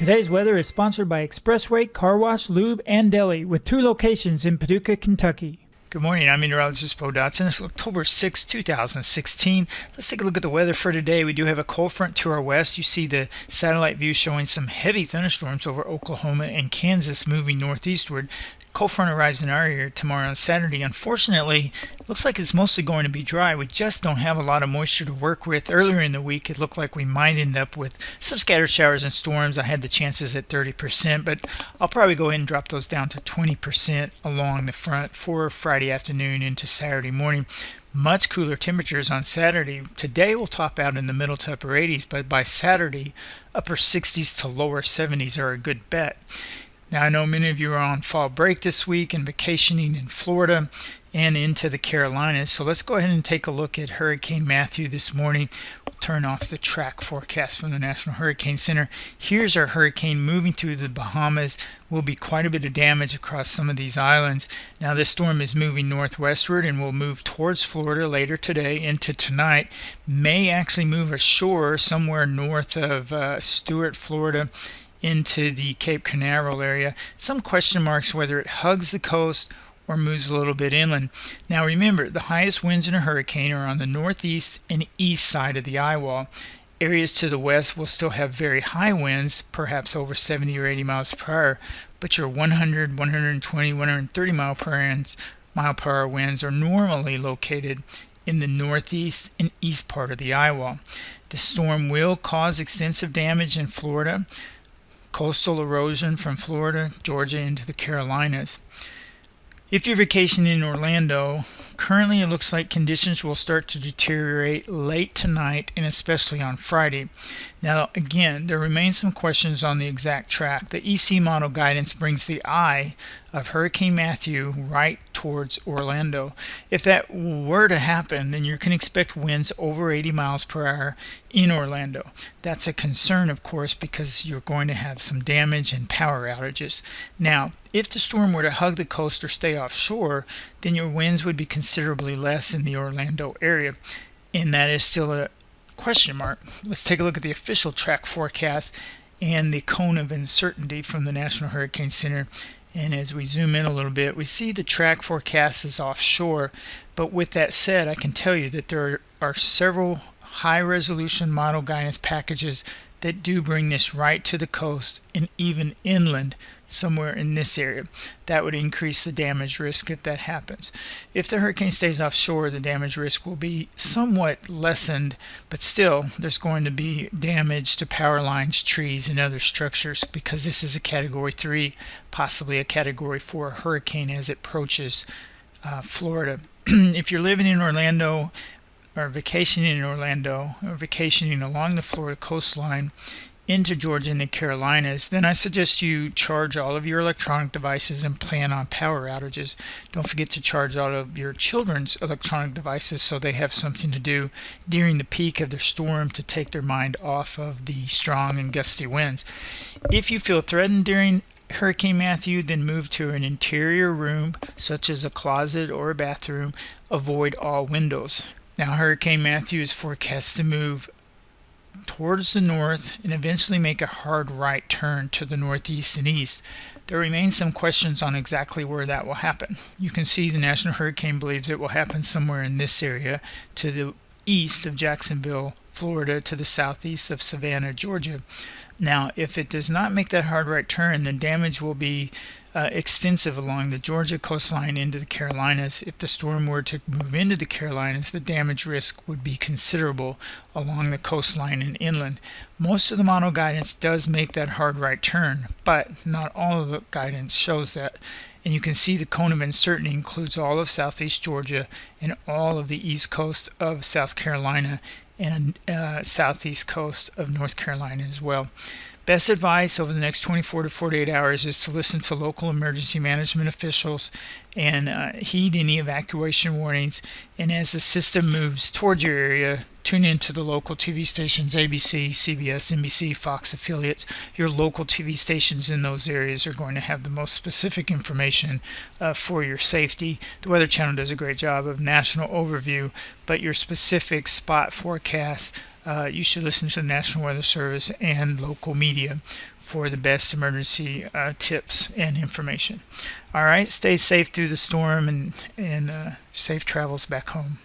Today's weather is sponsored by Expressway Car Wash, Lube, and Deli, with 2 locations in Paducah, Kentucky. Good morning, I'm meteorologist Bo Dotson. It's October 6, 2016. Let's take a look at the weather for today. We do have a cold front to our west. You see the satellite view showing some heavy thunderstorms over Oklahoma and Kansas moving northeastward. Cold front arrives in our area tomorrow on Saturday. Unfortunately, it looks like it's mostly going to be dry. We just don't have a lot of moisture to work with. Earlier in the week, it looked like we might end up with some scattered showers and storms. I had the chances at 30%, but I'll probably go ahead and drop those down to 20% along the front for Friday afternoon into Saturday morning. Much cooler temperatures on Saturday. Today will top out in the middle to upper 80s, but by Saturday, upper 60s to lower 70s are a good bet. Now, I know many of you are on fall break this week and vacationing in Florida and into the Carolinas. So let's go ahead and take a look at Hurricane Matthew this morning. We'll turn off the track forecast from the National Hurricane Center. Here's our hurricane moving through the Bahamas. Will be quite a bit of damage across some of these islands. Now, this storm is moving northwestward and will move towards Florida later today into tonight. May actually move ashore somewhere north of Stuart, Florida, into the Cape Canaveral area. Some question marks whether it hugs the coast or moves a little bit inland. Now remember, the highest winds in a hurricane are on the northeast and east side of the eye wall. Areas to the west will still have very high winds, perhaps over 70 or 80 miles per hour, but your 100, 120, 130 mile per hour winds are normally located in the northeast and east part of the eye wall. The storm will cause extensive damage in Florida, coastal erosion from Florida, Georgia into the Carolinas. If you're vacationing in Orlando, currently it looks like conditions will start to deteriorate late tonight and especially on Friday. Now, again, there remain some questions on the exact track. The EC model guidance brings the eye of Hurricane Matthew right towards Orlando. If that were to happen, then you can expect winds over 80 miles per hour in Orlando. That's a concern, of course, because you're going to have some damage and power outages. Now, if the storm were to hug the coast or stay offshore, then your winds would be considerably less in the Orlando area, and that is still a question mark. Let's take a look at the official track forecast and the cone of uncertainty from the National Hurricane Center. And as we zoom in a little bit, we see the track forecast is offshore. But with that said, I can tell you that there are several high-resolution model guidance packages that do bring this right to the coast and even inland somewhere in this area. That would increase the damage risk if that happens. If the hurricane stays offshore, the damage risk will be somewhat lessened, but still there's going to be damage to power lines, trees, and other structures because this is a Category 3, possibly a Category 4 hurricane as it approaches Florida. If you're living in Orlando or vacationing in Orlando or vacationing along the Florida coastline into Georgia and the Carolinas, then I suggest you charge all of your electronic devices and plan on power outages. Don't forget to charge all of your children's electronic devices so they have something to do during the peak of their storm to take their mind off of the strong and gusty winds. If you feel threatened during Hurricane Matthew, then move to an interior room such as a closet or a bathroom. Avoid all windows. Now, Hurricane Matthew is forecast to move towards the north and eventually make a hard right turn to the northeast and east. There remain some questions on exactly where that will happen. You can see the National Hurricane believes it will happen somewhere in this area to the east of Jacksonville, Florida, to the southeast of Savannah, Georgia. Now, if it does not make that hard right turn, then damage will be extensive along the Georgia coastline into the Carolinas. If the storm were to move into the Carolinas, the damage risk would be considerable along the coastline and inland. Most of the model guidance does make that hard right turn, but not all of the guidance shows that. And you can see the cone of uncertainty includes all of southeast Georgia and all of the east coast of South Carolina and southeast coast of North Carolina as well. Best advice over the next 24 to 48 hours is to listen to local emergency management officials and heed any evacuation warnings. And as the system moves towards your area, tune into the local TV stations, ABC, CBS, NBC, Fox affiliates. Your local TV stations in those areas are going to have the most specific information for your safety. The Weather Channel does a great job of national overview, but your specific spot forecasts you should listen to the National Weather Service and local media for the best emergency tips and information. All right, stay safe through the storm and safe travels back home.